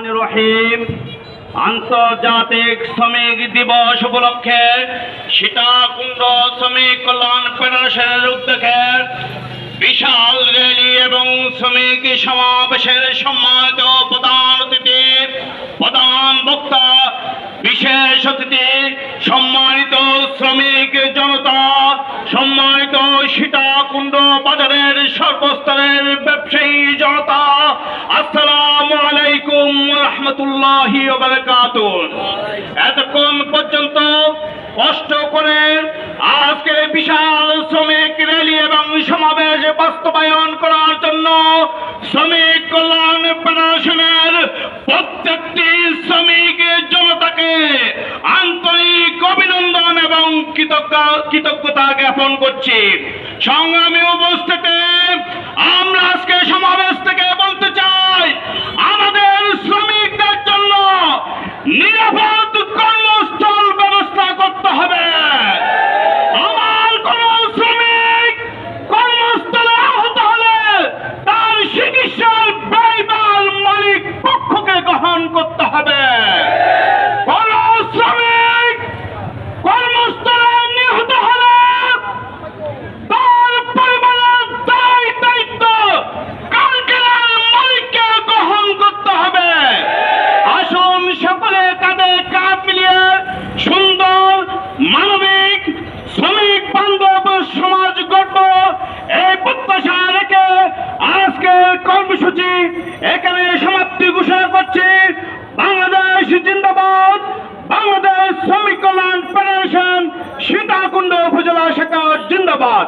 রহমানির রহিম। আন্তর্জাতিক শ্রমিক দিবস উপলক্ষে সীতাকুণ্ড শ্রমিক কল্যাণ ফেডারেশনের উদ্যোগে বিশাল র্যালি এবং শ্রমিক সমাবেশের সম্মানিত প্রধান অতিথি, প্রধান বক্তা, বিশেষ অতিথি, সম্মানিত শ্রমিক জনতা, সম্মানিত সীতাকুণ্ড বাজারের সর্বস্তরের ব্যবসায়ী জনতা, আসসালামু আলাইকুম ওয়া রাহমাতুল্লাহি ওয়া বারাকাতুহু। এতক্ষণ পর্যন্ত কষ্ট করে আজকে বিশাল শ্রমিক র্যালি এবং সমাবেশ বাস্তবায়ন করার জন্য শ্রমিক কল্যাণ ফেডারেশনের প্রত্যেকটি শ্রমিক জনতাকে আন্তরিক অভিনন্দন এবং কৃতজ্ঞতা জ্ঞাপন করছি। সংগ্রামী উপস্থিতি, আমরা আজকে সমাবেশ থেকে বলতে চাই, আমাদের শ্রমিকদের জন্য নিরাপদ কর্মস্থল ব্যবস্থা করতে হবে। আমার কোন শ্রমিক কর্মস্থলে আহত হলে তার চিকিৎসার ব্যয়ভার মালিক পক্ষকে গ্রহণ করতে হবে। কোন শ্রমিক কর্মস্থলে নিহত হলে তার পরিবারের দায়িত্ব কারখানার মালিককে গ্রহণ করতে হবে। আসুন সকলে কাঁধে কাঁধ মিলিয়ে সুন্দর, মানবিক, শ্রমিক বান্ধব সমাজ গঠব, এই প্রত্যাশা রেখে আজকের কর্মসূচি এখানে সমাপ্তি ঘোষণা করছি। বাংলাদেশ জিন্দাবাদ। বাংলাদেশ শ্রমিক কল্যাণ ফেডারেশন সীতাকুণ্ড উপজেলা শাখা জিন্দাবাদ।